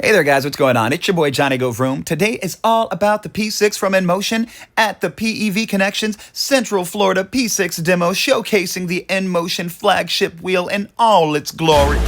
Hey there guys, what's going on? It's your boy Johnny Go Vroom. Today is all about the P6 from InMotion at the PEV Connections Central Florida P6 demo, showcasing the InMotion flagship wheel in all its glory.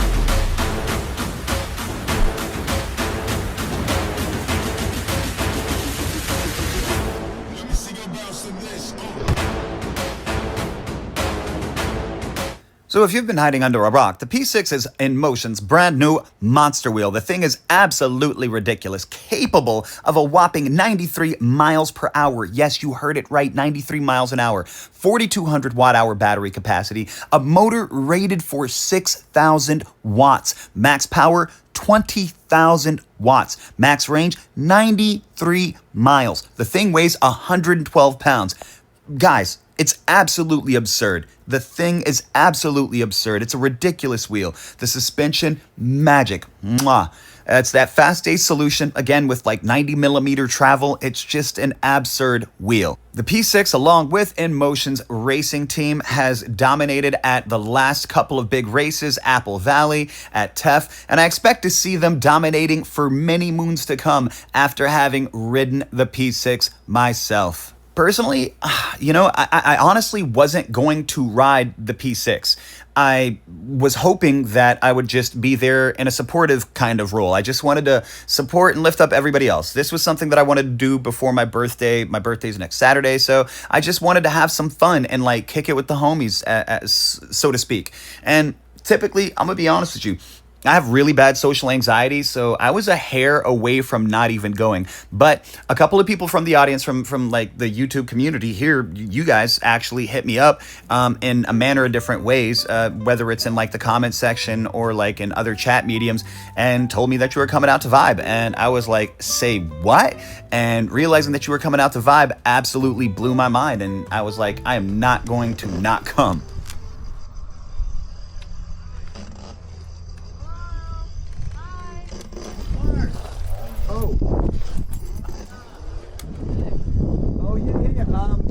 So if you've been hiding under a rock, the P6 is InMotion's brand new monster wheel. The thing is absolutely ridiculous, capable of a whopping 93 miles per hour. Yes, you heard it right, 93 miles an hour, 4,200 watt-hour battery capacity, a motor rated for 6,000 watts, max power 20,000 watts, max range 93 miles. The thing weighs 112 pounds. Guys, it's absolutely absurd. The thing is absolutely absurd. It's a ridiculous wheel. The suspension, magic. Mwah. It's that fast-ace solution, again, with like 90mm travel. It's just an absurd wheel. The P6, along with InMotion's racing team, has dominated at the last couple of big races, Apple Valley, at TEF, and I expect to see them dominating for many moons to come after having ridden the P6 myself. Personally, I honestly wasn't going to ride the P6. I was hoping that I would just be there in a supportive kind of role. I just wanted to support and lift up everybody else. This was something that I wanted to do before my birthday. My birthday's next Saturday, so I just wanted to have some fun and like kick it with the homies, so to speak. And typically, I'm gonna be honest with you, I have really bad social anxiety, so I was a hair away from not even going. But a couple of people from the audience, from like the YouTube community here, you guys actually hit me up in a manner of different ways, whether it's in like the comment section or like in other chat mediums, and told me that you were coming out to Vibe. And I was like, say what? And realizing that you were coming out to Vibe absolutely blew my mind. And I was like, I am not going to not come.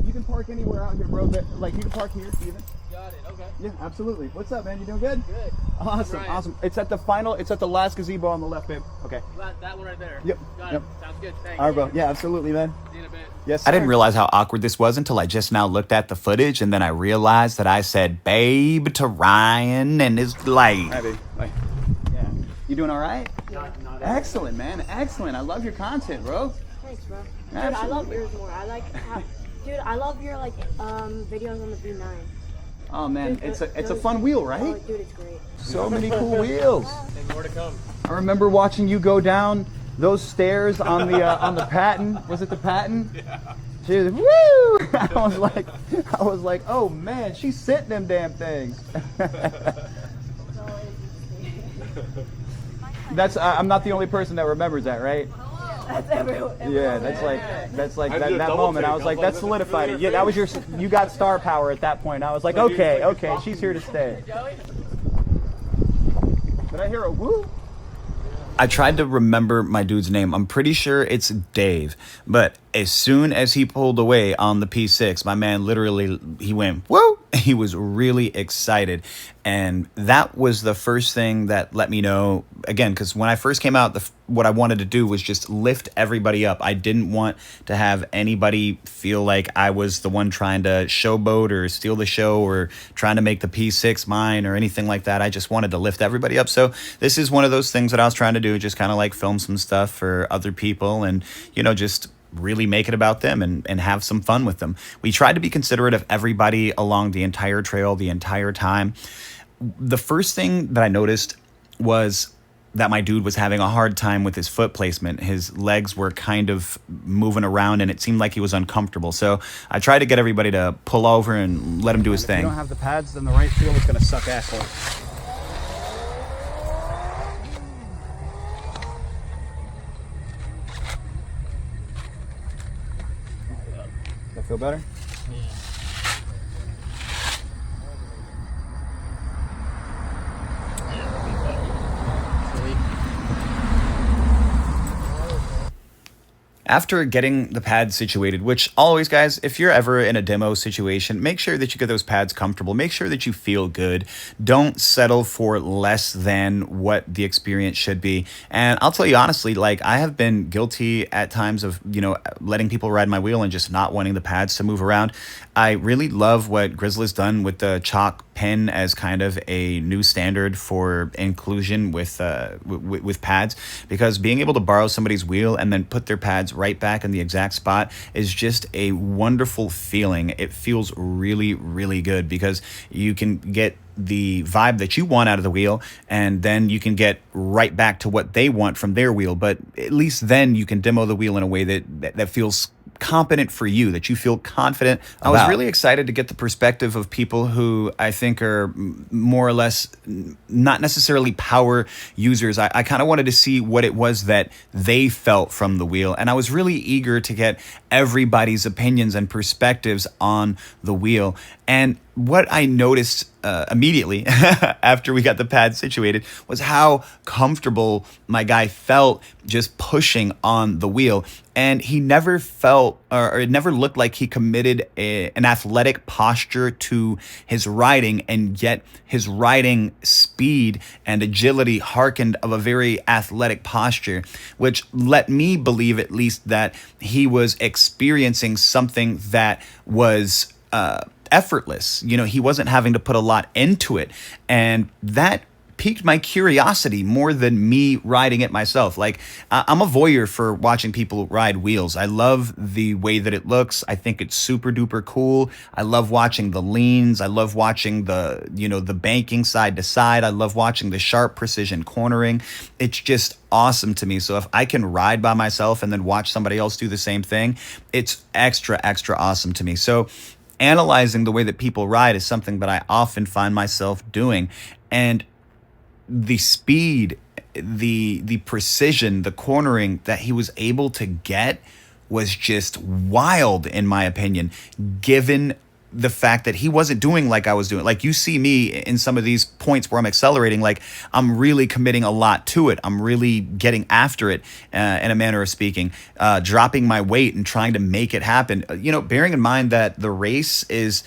You can park anywhere out here, bro. Like, you can park here, even. Got it, okay. Yeah, absolutely. What's up, man? You doing good? Good. Awesome, Right. awesome. It's at the last gazebo on the left, babe. Okay. That one right there. Yep. Got Yep. it. Sounds good. Thanks. All right, bro. Yeah, absolutely, man. See you in a bit. Yes, sir. I didn't realize how awkward this was until I just now looked at the footage, and then I realized that I said babe to Ryan, and it's like... Hi, babe. Bye. Yeah. You doing all right? Not Excellent, man. Excellent. I love your content, bro. Thanks, bro. Dude, Absolutely. I love yours more. Dude, I love your videos on the V9. Oh man, Dude, it's a those- fun wheel, right? Oh, dude, it's great. So many cool wheels. And more to come. I remember watching you go down those stairs on the Patton. Was it the Patton? Yeah. Dude, woo! I was like, oh man, she's sitting them damn things. That's I'm not the only person that remembers that, right? That's everyone. Yeah, that's like that moment. I was like, that solidified it. Yeah, that was you got star power at that point. I was like, okay, she's here to stay. Did I hear a woo? I tried to remember my dude's name. I'm pretty sure it's Dave. But as soon as he pulled away on the P6, my man literally, he went, woo! He was really excited. And that was the first thing that let me know, again, because when I first came out, what I wanted to do was just lift everybody up. I didn't want to have anybody feel like I was the one trying to showboat or steal the show or trying to make the P6 mine or anything like that. I just wanted to lift everybody up. So this is one of those things that I was trying to do, just kind of like film some stuff for other people and, just really make it about them and have some fun with them. We tried to be considerate of everybody along the entire trail, the entire time. The first thing that I noticed was that my dude was having a hard time with his foot placement. His legs were kind of moving around and it seemed like he was uncomfortable. So I tried to get everybody to pull over and let him do his thing. If you don't have the pads, then the right field is going to suck asshole. Does that feel better? After getting the pads situated, which always, guys, if you're ever in a demo situation, make sure that you get those pads comfortable. Make sure that you feel good. Don't settle for less than what the experience should be. And I'll tell you honestly, like, I have been guilty at times of, letting people ride my wheel and just not wanting the pads to move around. I really love what Grizzly's done with the chalk pen as kind of a new standard for inclusion with pads, because being able to borrow somebody's wheel and then put their pads right back in the exact spot is just a wonderful feeling. It feels really, really good because you can get the vibe that you want out of the wheel, and then you can get right back to what they want from their wheel. But at least then you can demo the wheel in a way that feels competent for you, that you feel confident about. I was really excited to get the perspective of people who I think are more or less not necessarily power users. I kind of wanted to see what it was that they felt from the wheel, and I was really eager to get everybody's opinions and perspectives on the wheel. And what I noticed immediately after we got the pad situated was how comfortable my guy felt just pushing on the wheel. And he never felt, or it never looked like he committed an athletic posture to his riding, and yet his riding speed and agility harkened of a very athletic posture, which let me believe at least that he was experiencing something that was effortless. He wasn't having to put a lot into it. And that piqued my curiosity more than me riding it myself. Like, I'm a voyeur for watching people ride wheels. I love the way that it looks. I think it's super duper cool. I love watching the leans. I love watching the banking side to side. I love watching the sharp precision cornering. It's just awesome to me. So if I can ride by myself and then watch somebody else do the same thing, it's extra, extra awesome to me. So analyzing the way that people ride is something that I often find myself doing. And the speed, the precision, the cornering that he was able to get was just wild, in my opinion, given the fact that he wasn't doing like I was doing. Like, you see me in some of these points where I'm accelerating, like, I'm really committing a lot to it. I'm really getting after it, in a manner of speaking, dropping my weight and trying to make it happen. Bearing in mind that the race is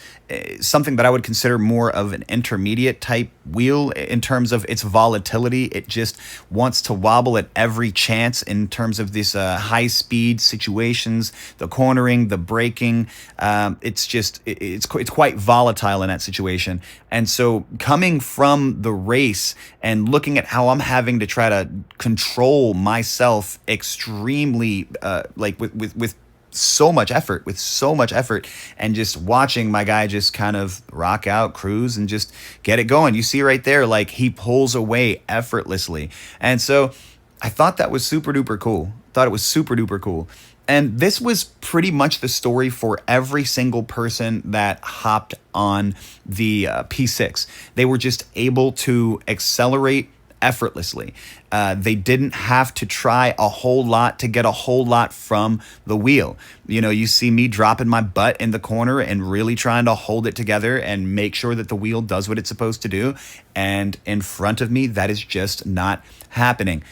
something that I would consider more of an intermediate type wheel in terms of its volatility. It just wants to wobble at every chance in terms of these high speed situations, the cornering, the braking. It's quite volatile in that situation. And so coming from the race and looking at how I'm having to try to control myself extremely, with so much effort, and just watching my guy just kind of rock out, cruise, and just get it going. You see right there, like, he pulls away effortlessly. And so I thought that was super duper cool. And this was pretty much the story for every single person that hopped on the P6. They were just able to accelerate effortlessly. They didn't have to try a whole lot to get a whole lot from the wheel. You see me dropping my butt in the corner and really trying to hold it together and make sure that the wheel does what it's supposed to do. And in front of me, that is just not happening.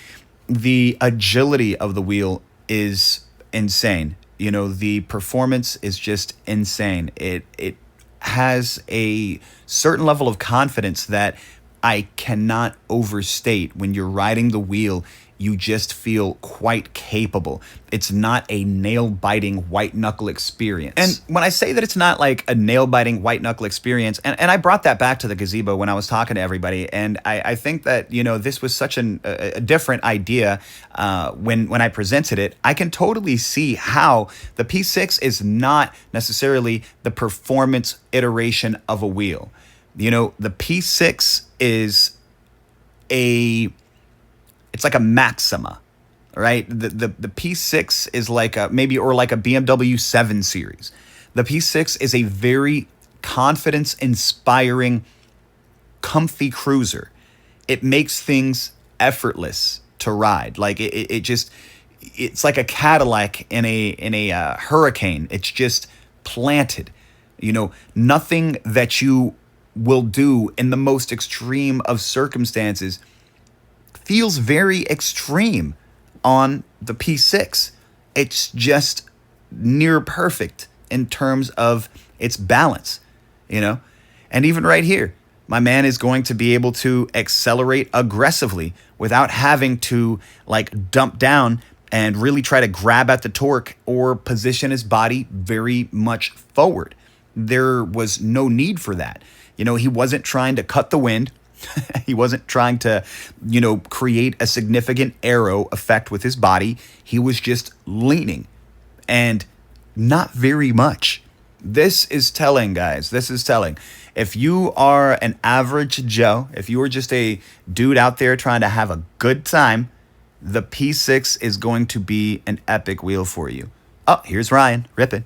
The agility of the wheel is insane. The performance is just insane. It has a certain level of confidence that I cannot overstate. When you're riding the wheel, you just feel quite capable. It's not a nail-biting white-knuckle experience. And when I say that it's not like a nail-biting white-knuckle experience, and I brought that back to the gazebo when I was talking to everybody, and I think that, this was such a different idea when I presented it. I can totally see how the P6 is not necessarily the performance iteration of a wheel. The P6 is it's like a Maxima, right? The P6 is like a BMW 7 Series. The P6 is a very confidence-inspiring, comfy cruiser. It makes things effortless to ride. Like, it's like a Cadillac in a hurricane. It's just planted. Nothing that you will do in the most extreme of circumstances feels very extreme on the P6. It's just near perfect in terms of its balance, you know? And even right here, my man is going to be able to accelerate aggressively without having to like dump down and really try to grab at the torque or position his body very much forward. There was no need for that. You know, he wasn't trying to cut the wind. He wasn't trying to, you know, create a significant aero effect with his body. He was just leaning, and not very much. This is telling, guys. This is telling. If you are an average Joe, if you are just a dude out there trying to have a good time, the P6 is going to be an epic wheel for you. Oh, here's Ryan. Ripping,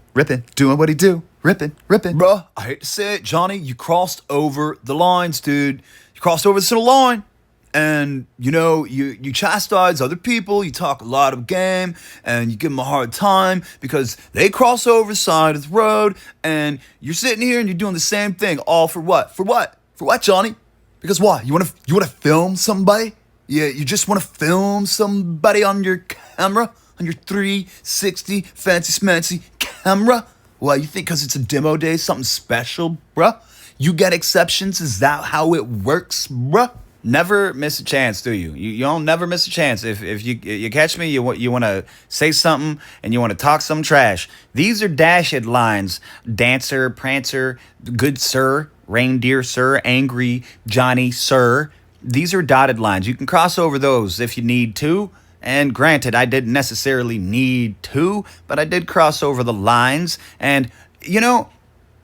doing what he do. Ripping. Bruh, I hate to say it, Johnny, you crossed over the lines, dude. You crossed over the center line. And, you know, you chastise other people, you talk a lot of game, and you give them a hard time because they cross over the side of the road, and you're sitting here and you're doing the same thing. All for what? For what? For what, Johnny? Because what? You wanna film somebody? Yeah, you just wanna film somebody on your camera? On your 360 fancy smancy camera? Well, you think because it's a demo day, something special, bruh? You get exceptions? Is that how it works, bruh? Never miss a chance, do you? You don't never miss a chance. If you catch me, you want to say something and you want to talk some trash. These are dashed lines. Dancer, prancer, good sir, reindeer sir, angry Johnny sir. These are dotted lines. You can cross over those if you need to. And granted, I didn't necessarily need to, but I did cross over the lines. And, you know,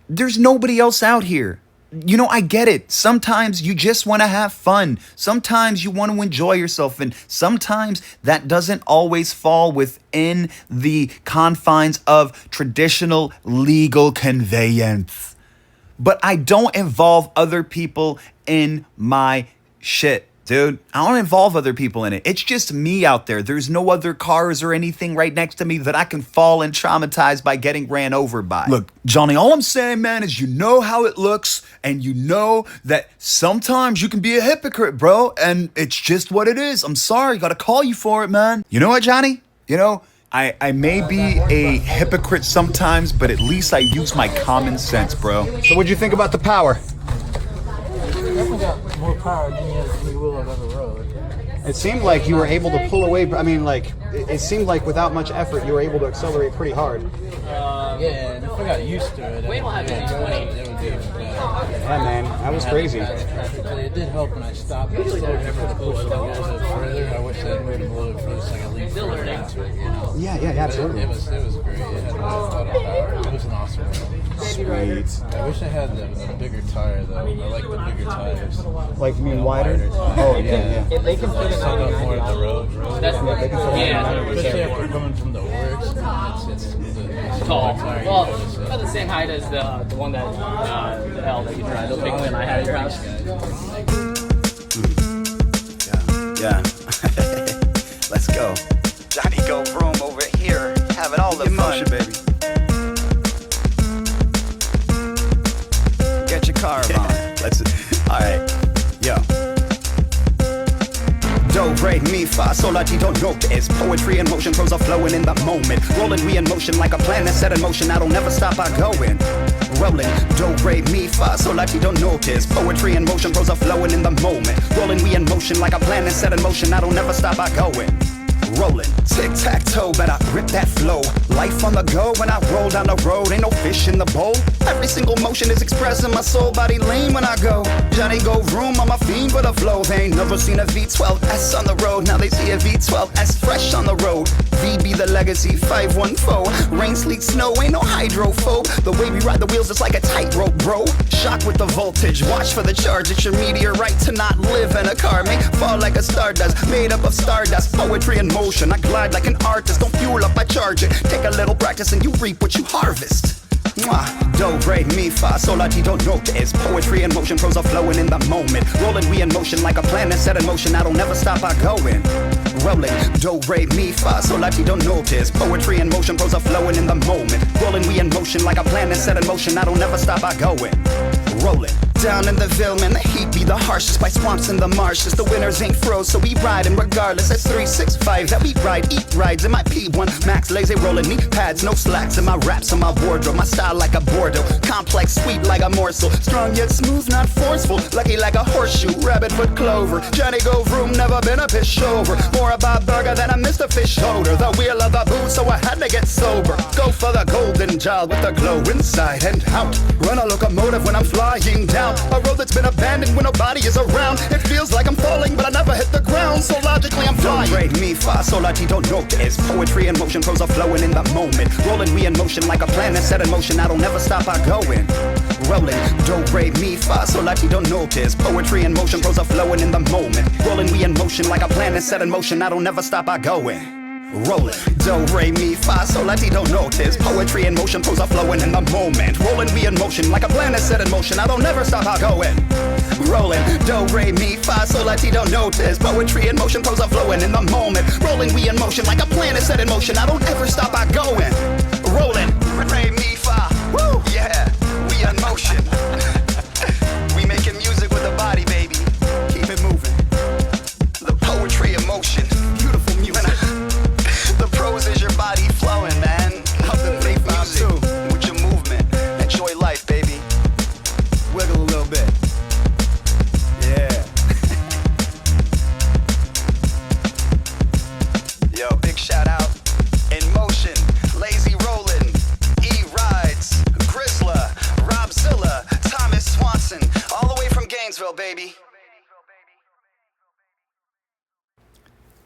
there's nobody else out here. You know, I get it. Sometimes you just want to have fun. Sometimes you want to enjoy yourself. And sometimes that doesn't always fall within the confines of traditional legal conveyance. But I don't involve other people in my shit, dude. I don't involve other people in it. It's just me out there. There's no other cars or anything right next to me that I can fall and traumatize by getting ran over by. Look, Johnny, all I'm saying, man, is you know how it looks, and you know that sometimes you can be a hypocrite, bro, and it's just what it is. I'm sorry, gotta call you for it, man. You know what, Johnny? You know, I may be a hypocrite sometimes, but at least I use my common sense, bro. So what'd you think about the power? Definitely got more power than you will have ever rode. It seemed like you were able to pull away. I mean, like, it seemed like without much effort, you were able to accelerate pretty hard. Yeah, and if I got used to it, it would be even better. Yeah, man, that was crazy. It did help when I stopped. I slowed down to push it a little bit further. I wish I'd moved a little bit further so I could lean further into it, you know? Yeah, absolutely. It was great. It had a lot of power. It was an awesome ride. Sweet. I wish I had the bigger tire, though. I like the bigger tires. Like, you mean wider? Oh, yeah. If they can fit it Suck up on more of the road. They can fit Especially after coming from the works, it's the tall. tire. Well, about the same height as the one that the L that you tried, the big one I had at your house. Yeah. Let's go. Johnny go Vroom over here, having all the fun, baby. Get your car on. Let's. All right. Yo. Do, re, mi, fa, sol, la, ti, do, notice. Poetry in motion, prose are flowing in the moment. Rolling, we in motion like a planet set in motion. I don't never stop, I going. Rolling, do, re, mi, fa, sol, la, ti, do, notice. Poetry in motion, prose are flowing in the moment. Rolling, we in motion like a planet set in motion. I don't never stop, I going. Rolling, tic-tac-toe, but I rip that flow. Life on the go when I roll down the road. Ain't no fish in the bowl. Every single motion is expressing my soul body lean when I go. Johnny go Vroom, I'm a fiend for the flow. They ain't never seen a V12S on the road. Now they see a V12S fresh on the road. V be the legacy 514. Rain, sleet, snow, ain't no hydrophobe. The way we ride the wheels is like a tightrope, bro. Shock with the voltage, watch for the charge. It's your meteorite to not live in a car. Make fall like a stardust, made up of stardust. Poetry in motion, I glide like an artist. Don't fuel up, I charge it. Take a little practice and you reap what you harvest. Mwah. Do, re, mi, fa, sol, la, ti, do, notice. Poetry in motion, prose are flowing in the moment. Rolling, we in motion like a planet set in motion. I don't never stop, I going. Rolling, do, re, mi, fa, sol, la, ti, do, notice. Poetry in motion, prose are flowing in the moment. Rolling, we in motion like a planet set in motion. I don't never stop, I going. Rolling, down in the Ville, man, the heat be the harshest. By swamps in the marshes, the winters ain't froze, so we riding regardless. That's 365 that we ride, eat rides in my P1 Max, lazy rolling knee pads, no slacks in my raps, in my wardrobe. My style like a Bordeaux, complex, sweet like a morsel, strong yet smooth, not forceful, lucky like a horseshoe, rabbit foot clover. Johnny go vroom, never been a piss over. More a Bob Burger than a Mr. Fish holder. The wheel of the booze, so I had to get sober. Go for the golden jar with the glow inside and out. Run a locomotive when I'm flying down a road that's been abandoned when nobody is around. It feels like I'm falling, but I never hit the ground, so logically I'm flying. Do, re, mi, fa, sol, la, ti, do, note is poetry in motion, prose are flowing in the moment. Rolling, we in motion like a planet set in motion. I don't never stop, I going. Rolling, do, re, mi, fa, sol, la, ti, do, note is poetry in motion, prose are flowing in the moment. Rolling, we in motion like a planet set in motion. I don't never stop, I going. Rolling, do, re, mi, fa, sol, la, ti, do, notice. Poetry in motion, prose are flowing in the moment. Rolling, we in motion like a planet set in motion. I don't never stop, I going. Rolling, do, re, mi, fa, sol, la, ti, do, notice. Poetry in motion, prose are flowing in the moment. Rolling, we in motion like a planet set in motion. I don't ever stop, I going. Rolling, re, mi, fa, woo, yeah, we in motion. We making music with the body, baby. Keep it moving. The poetry in motion, beautiful music. The prose is your body flowing, man. Help them make music with your movement. Enjoy life, baby. Wiggle a little bit. Yeah. Yo, big shout out. InMotion, Lazy Rollin', E-Rides, Grizzla, Robzilla, Thomas Swanson, all the way from Gainesville, baby.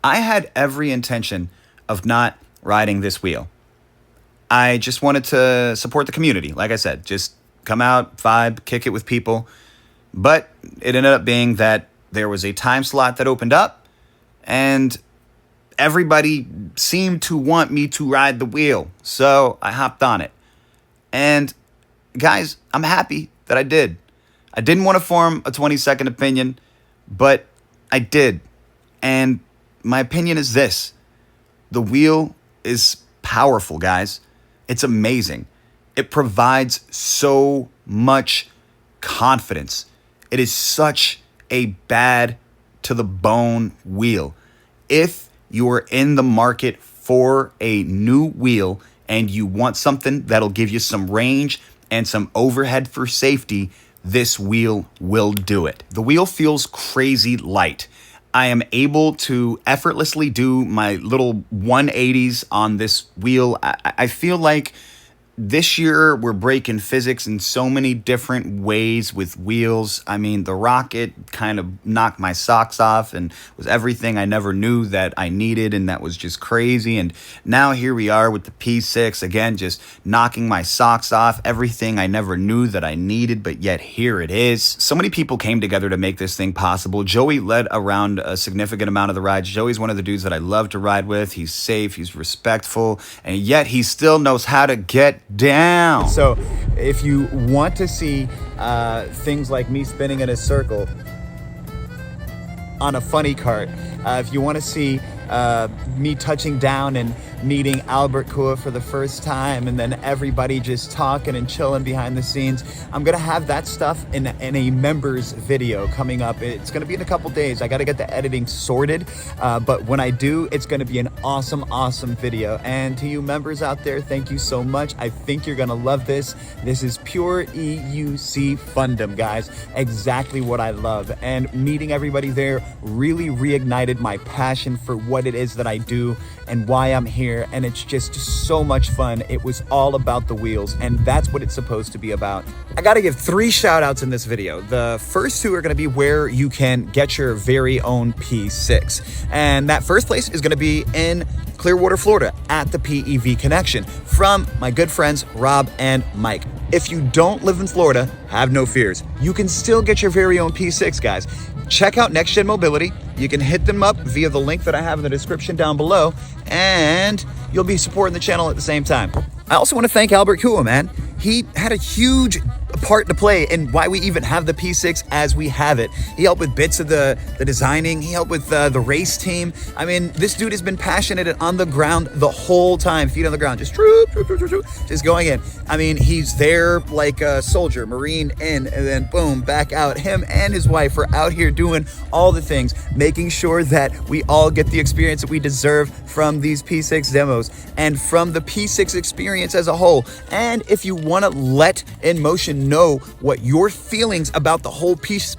I had every intention of not riding this wheel. I just wanted to support the community. Like I said, just come out, vibe, kick it with people. But it ended up being that there was a time slot that opened up and everybody seemed to want me to ride the wheel. So I hopped on it. And guys, I'm happy that I did. I didn't want to form a 20-second opinion, but I did. And my opinion is this. The wheel is powerful, guys. It's amazing. It provides so much confidence. It is such a bad to the bone wheel. If you are in the market for a new wheel and you want something that'll give you some range and some overhead for safety, this wheel will do it. The wheel feels crazy light. I am able to effortlessly do my little 180s on this wheel. I feel like this year we're breaking physics in so many different ways with wheels. I mean, the Rocket kind of knocked my socks off and was everything I never knew that I needed, and that was just crazy. And now here we are with the P6, again, just knocking my socks off, everything I never knew that I needed, but yet here it is. So many people came together to make this thing possible. Joey led around a significant amount of the rides. Joey's one of the dudes that I love to ride with. He's safe, he's respectful, and yet he still knows how to get down. So if you want to see things like me spinning in a circle on a funny cart, if you want to see me touching down and meeting Albert Kua for the first time, and then everybody just talking and chilling behind the scenes, I'm gonna have that stuff in a members video coming up. It's gonna be in a couple days. I gotta get the editing sorted, but when I do, it's gonna be an awesome video. And to you members out there, thank you so much. I think you're gonna love this. This is pure EUC fundom, guys. Exactly what I love. And meeting everybody there really reignited my passion for what it is that I do and why I'm here. And it's just so much fun. It was all about the wheels, and that's what it's supposed to be about. I gotta give 3 shout outs in this video. The first 2 are gonna be where you can get your very own P6. And that first place is gonna be in Clearwater, Florida at the PEV Connection from my good friends Rob and Mike. If you don't live in Florida, have no fears. You can still get your very own P6, guys. Check out Next Gen Mobility. You can hit them up via the link that I have in the description down below, and you'll be supporting the channel at the same time. I also want to thank Albert Kua, man. He had a huge part to play in why we even have the P6 as we have it. He helped with bits of the designing. He helped with the race team. I mean, this dude has been passionate and on the ground the whole time, feet on the ground, just just going in. I mean, he's there like a soldier, Marine in, and then boom, back out. Him and his wife are out here doing all the things, making sure that we all get the experience that we deserve from these P6 demos and from the P6 experience as a whole. And if you want to let InMotion know what your feelings about the whole P6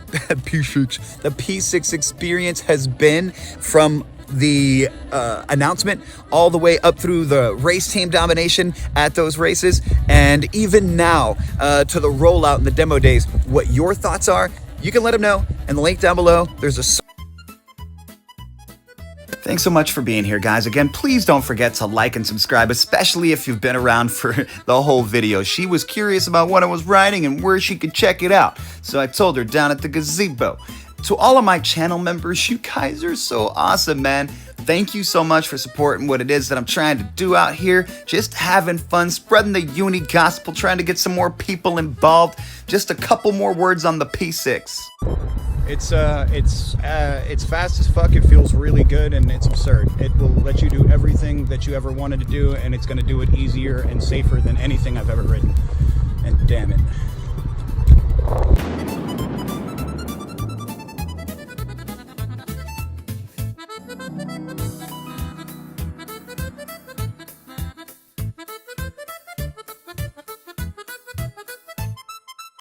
experience has been from the announcement all the way up through the race team domination at those races, and even now to the rollout in the demo days, what your thoughts are, you can let them know in the link down below. There's a Thanks so much for being here, guys. Again, please don't forget to like and subscribe, especially if you've been around for the whole video. She was curious about what I was writing and where she could check it out, so I told her down at the gazebo. To all of my channel members, you guys are so awesome, man. Thank you so much for supporting what it is that I'm trying to do out here. Just having fun, spreading the uni gospel, trying to get some more people involved. Just a couple more words on the P6. It's fast as fuck. It feels really good, and it's absurd. It will let you do everything that you ever wanted to do, and it's going to do it easier and safer than anything I've ever written. And damn it.